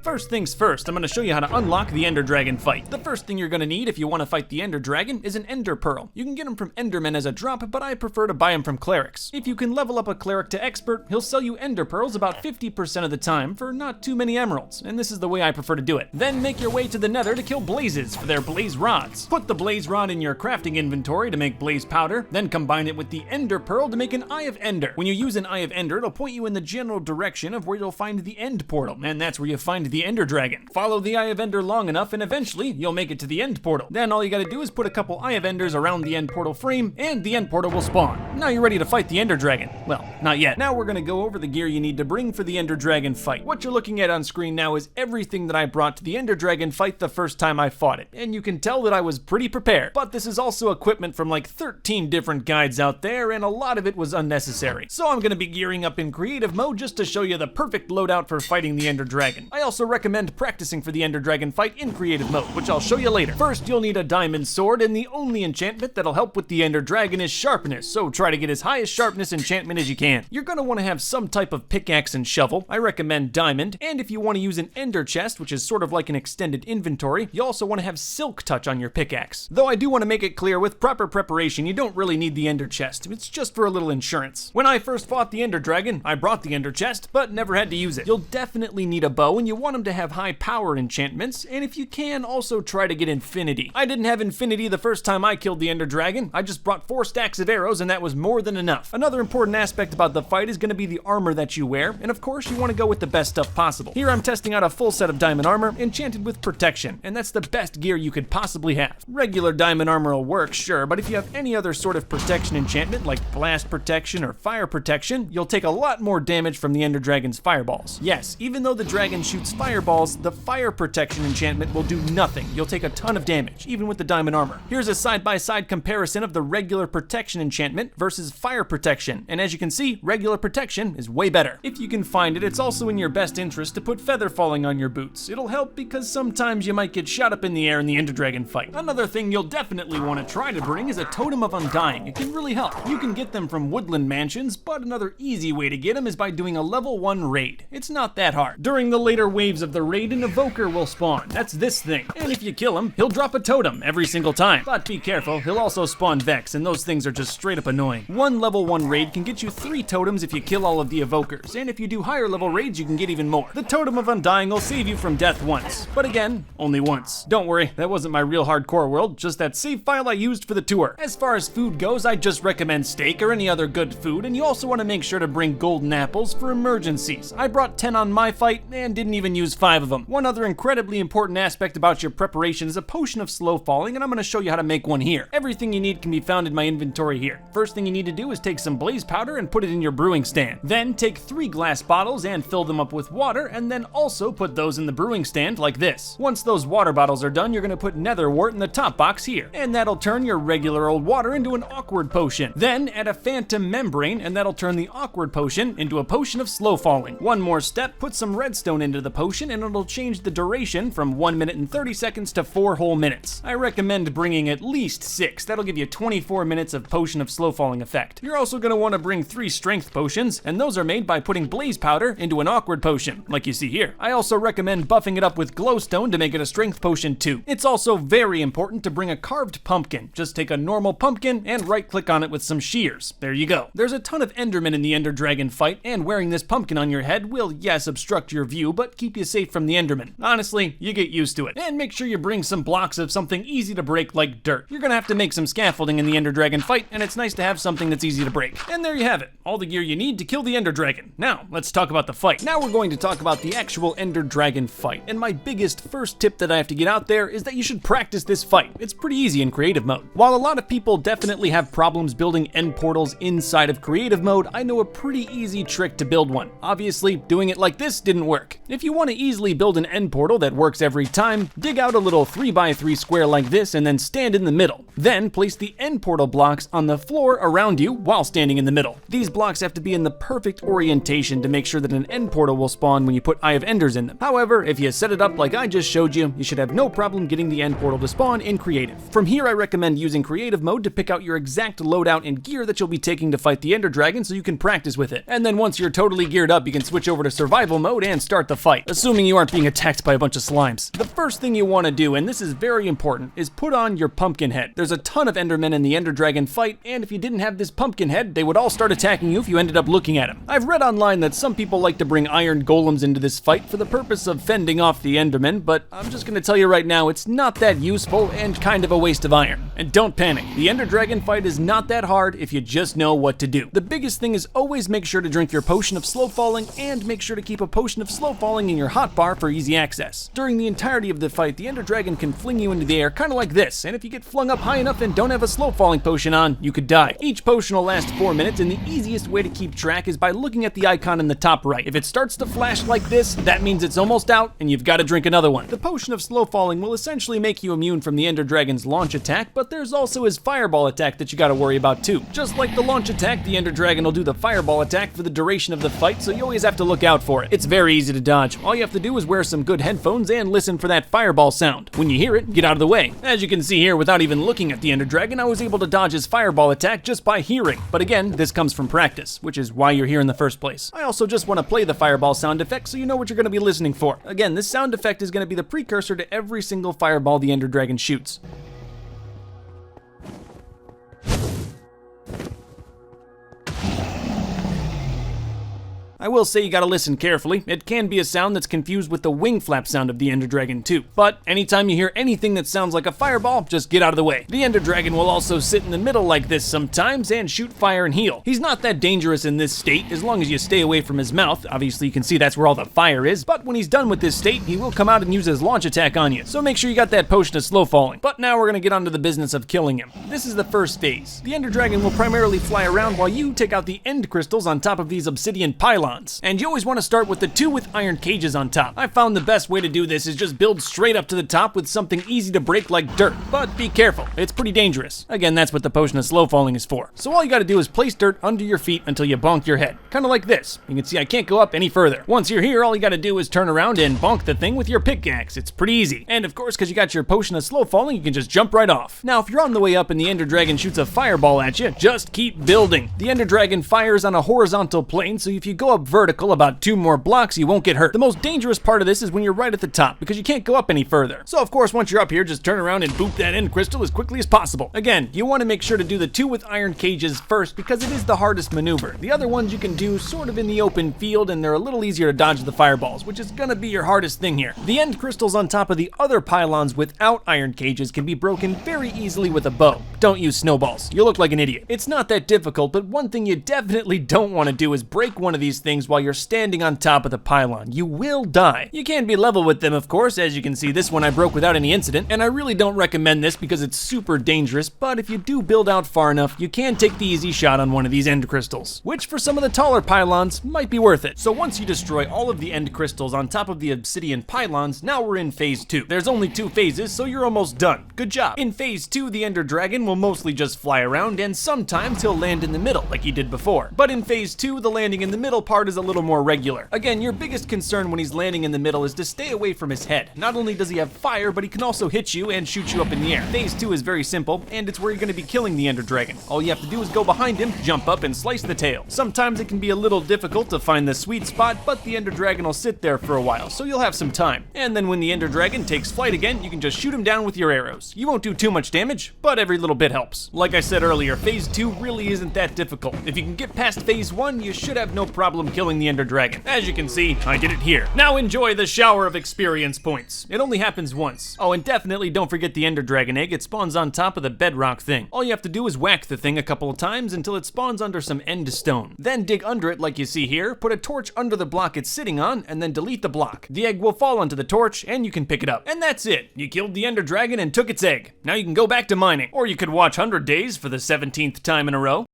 First things first, I'm going to show you how to unlock the Ender Dragon fight. The first thing you're going to need if you want to fight the Ender Dragon is an Ender Pearl. You can get them from Endermen as a drop, but I prefer to buy them from clerics. If you can level up a cleric to expert, he'll sell you Ender Pearls about 50% of the time for not too many emeralds, and this is the way I prefer to do it. Then make your way to the Nether to kill blazes for their blaze rods. Put the blaze rod in your crafting inventory to make blaze powder, then combine it with the Ender Pearl to make an Eye of Ender. When you use an Eye of Ender, it'll point you in the general direction of where you'll find the end portal, and that's where you find the Ender Dragon. Follow the Eye of Ender long enough and eventually you'll make it to the end portal. Then all you gotta do is put a couple Eye of Enders around the end portal frame and the end portal will spawn. Now you're ready to fight the Ender Dragon. Well, not yet. Now we're gonna go over the gear you need to bring for the Ender Dragon fight. What you're looking at on screen now is everything that I brought to the Ender Dragon fight the first time I fought it. And you can tell that I was pretty prepared. But this is also equipment from like 13 different guides out there and a lot of it was unnecessary. So I'm gonna be gearing up in creative mode just to show you the perfect loadout for fighting the Ender Dragon. I also recommend practicing for the Ender Dragon fight in creative mode, which I'll show you later. First, you'll need a diamond sword, and the only enchantment that'll help with the Ender Dragon is sharpness, so try to get as high a sharpness enchantment as you can. You're gonna want to have some type of pickaxe and shovel. I recommend diamond, and if you want to use an ender chest, which is sort of like an extended inventory, you also want to have silk touch on your pickaxe. Though I do want to make it clear, with proper preparation, you don't really need the ender chest. It's just for a little insurance. When I first fought the Ender Dragon, I brought the ender chest, but never had to use it. You'll definitely need a bow, and you want them to have high power enchantments, and if you can, also try to get infinity. I didn't have infinity the first time I killed the Ender Dragon. I just brought 4 stacks of arrows, and that was more than enough. Another important aspect about the fight is going to be the armor that you wear, and of course you want to go with the best stuff possible. Here I'm testing out a full set of diamond armor, enchanted with protection, and that's the best gear you could possibly have. Regular diamond armor will work, sure, but if you have any other sort of protection enchantment, like blast protection or fire protection, you'll take a lot more damage from the Ender Dragon's fireballs. Yes, even though the dragon shoots fireballs, the fire protection enchantment will do nothing. You'll take a ton of damage, even with the diamond armor. Here's a side-by-side comparison of the regular protection enchantment versus fire protection, and as you can see, regular protection is way better. If you can find it, it's also in your best interest to put feather falling on your boots. It'll help because sometimes you might get shot up in the air in the Ender Dragon fight. Another thing you'll definitely want to try to bring is a Totem of Undying. It can really help. You can get them from woodland mansions, but another easy way to get them is by doing a level 1 raid. It's not that hard. During the later waves of the raid, an evoker will spawn. That's this thing. And if you kill him, he'll drop a totem every single time. But be careful, he'll also spawn Vex, and those things are just straight up annoying. One level 1 raid can get you 3 totems if you kill all of the evokers, and if you do higher level raids, you can get even more. The Totem of Undying will save you from death once. But again, only once. Don't worry, that wasn't my real hardcore world, just that save file I used for the tour. As far as food goes, I just recommend steak or any other good food, and you also want to make sure to bring golden apples for emergencies. I brought 10 on my fight, and didn't even use 5 of them. One other incredibly important aspect about your preparation is a potion of slow falling, and I'm going to show you how to make one here. Everything you need can be found in my inventory here. First thing you need to do is take some blaze powder and put it in your brewing stand. Then take 3 glass bottles and fill them up with water, and then also put those in the brewing stand like this. Once those water bottles are done, you're going to put nether wart in the top box here, and that'll turn your regular old water into an awkward potion. Then add a phantom membrane, and that'll turn the awkward potion into a potion of slow falling. One more step, put some redstone into the potion, and it'll change the duration from 1 minute and 30 seconds to 4 whole minutes. I recommend bringing at least 6. That'll give you 24 minutes of potion of slow falling effect. You're also going to want to bring 3 strength potions, and those are made by putting blaze powder into an awkward potion, like you see here. I also recommend buffing it up with glowstone to make it a strength potion too. It's also very important to bring a carved pumpkin. Just take a normal pumpkin and right click on it with some shears. There you go. There's a ton of endermen in the Ender Dragon fight, and wearing this pumpkin on your head will, yes, obstruct your view, but keep you safe from the endermen. Honestly, you get used to it. And make sure you bring some blocks of something easy to break like dirt. You're gonna have to make some scaffolding in the Ender Dragon fight, and it's nice to have something that's easy to break. And there you have it, all the gear you need to kill the Ender Dragon. Now, let's talk about the fight. Now we're going to talk about the actual Ender Dragon fight, and my biggest first tip that I have to get out there is that you should practice this fight. It's pretty easy in creative mode. While a lot of people definitely have problems building end portals inside of creative mode, I know a pretty easy trick to build one. Obviously, doing it like this didn't work. If you want to easily build an end portal that works every time, dig out a little 3x3 square like this and then stand in the middle. Then place the end portal blocks on the floor around you while standing in the middle. These blocks have to be in the perfect orientation to make sure that an end portal will spawn when you put Eye of Enders in them. However, if you set it up like I just showed you, you should have no problem getting the end portal to spawn in creative. From here, I recommend using creative mode to pick out your exact loadout and gear that you'll be taking to fight the Ender Dragon so you can practice with it. And then once you're totally geared up, you can switch over to survival mode and start the fight. assuming you aren't being attacked by a bunch of slimes. The first thing you want to do, and this is very important, is put on your pumpkin head. There's a ton of endermen in the ender dragon fight, and if you didn't have this pumpkin head, they would all start attacking you if you ended up looking at them. I've read online that some people like to bring iron golems into this fight for the purpose of fending off the endermen, but I'm just gonna tell you right now, it's not that useful and kind of a waste of iron. And don't panic, the ender dragon fight is not that hard if you just know what to do. The biggest thing is always make sure to drink your potion of slow falling, and make sure to keep a potion of slow falling in your hotbar for easy access. During the entirety of the fight, the ender dragon can fling you into the air kind of like this, and if you get flung up high enough and don't have a slow falling potion on, you could die. Each potion will last 4 minutes, and the easiest way to keep track is by looking at the icon in the top right. If it starts to flash like this, that means it's almost out and you've got to drink another one. The potion of slow falling will essentially make you immune from the ender dragon's launch attack, but there's also his fireball attack that you got to worry about too. Just like the launch attack, the ender dragon will do the fireball attack for the duration of the fight, so you always have to look out for it. It's very easy to dodge. All you have to do is wear some good headphones and listen for that fireball sound. When you hear it, get out of the way. As you can see here, without even looking at the ender dragon, I was able to dodge his fireball attack just by hearing. But again, this comes from practice, which is why you're here in the first place. I also just want to play the fireball sound effect so you know what you're going to be listening for. Again, this sound effect is going to be the precursor to every single fireball the ender dragon shoots. I will say you gotta listen carefully. It can be a sound that's confused with the wing flap sound of the ender dragon too. But anytime you hear anything that sounds like a fireball, just get out of the way. The ender dragon will also sit in the middle like this sometimes and shoot fire and heal. He's not that dangerous in this state as long as you stay away from his mouth. Obviously you can see that's where all the fire is, but when he's done with this state, he will come out and use his launch attack on you. So make sure you got that potion of slow falling. But now we're gonna get onto the business of killing him. This is the first phase. The ender dragon will primarily fly around while you take out the end crystals on top of these obsidian pylons. And you always want to start with the 2 with iron cages on top. I found the best way to do this is just build straight up to the top with something easy to break like dirt. But be careful, it's pretty dangerous. Again, that's what the potion of slow falling is for. So all you gotta do is place dirt under your feet until you bonk your head. Kinda like this. You can see I can't go up any further. Once you're here, all you gotta do is turn around and bonk the thing with your pickaxe. It's pretty easy. And of course, because you got your potion of slow falling, you can just jump right off. Now, if you're on the way up and the ender dragon shoots a fireball at you, just keep building. The ender dragon fires on a horizontal plane, so if you go up vertical about 2 more blocks, you won't get hurt. The most dangerous part of this is when you're right at the top, because you can't go up any further. So of course, once you're up here, just turn around and boop that end crystal as quickly as possible. Again, you want to make sure to do the 2 with iron cages first, because it is the hardest maneuver. The other ones you can do sort of in the open field, and they're a little easier to dodge the fireballs, which is gonna be your hardest thing here. The end crystals on top of the other pylons without iron cages can be broken very easily with a bow. Don't use snowballs. You'll look like an idiot. It's not that difficult, but one thing you definitely don't want to do is break one of these things while you're standing on top of the pylon. You will die. You can be level with them, of course. As you can see, this one I broke without any incident, and I really don't recommend this because it's super dangerous, but if you do build out far enough, you can take the easy shot on one of these end crystals, which for some of the taller pylons might be worth it. So once you destroy all of the end crystals on top of the obsidian pylons, now we're in phase 2. There's only 2 phases, so you're almost done. Good job. In phase 2, the ender dragon will mostly just fly around, and sometimes he'll land in the middle like he did before. But in phase 2, the landing in the middle part is a little more regular. Again, your biggest concern when he's landing in the middle is to stay away from his head. Not only does he have fire, but he can also hit you and shoot you up in the air. Phase 2 is very simple, and it's where you're going to be killing the ender dragon. All you have to do is go behind him, jump up, and slice the tail. Sometimes it can be a little difficult to find the sweet spot, but the ender dragon will sit there for a while, so you'll have some time. And then when the ender dragon takes flight again, you can just shoot him down with your arrows. You won't do too much damage, but every little bit helps. Like I said earlier, phase 2 really isn't that difficult. If you can get past phase 1, you should have no problem killing the ender dragon. As you can see, I did it here. Now enjoy the shower of experience points. It only happens once. Oh, and definitely don't forget the ender dragon egg. It spawns on top of the bedrock thing. All you have to do is whack the thing a couple of times until it spawns under some end stone. Then dig under it like you see here, put a torch under the block it's sitting on, and then delete the block. The egg will fall onto the torch, and you can pick it up. And that's it. You killed the ender dragon and took its egg. Now you can go back to mining. Or you could watch 100 Days for the 17th time in a row.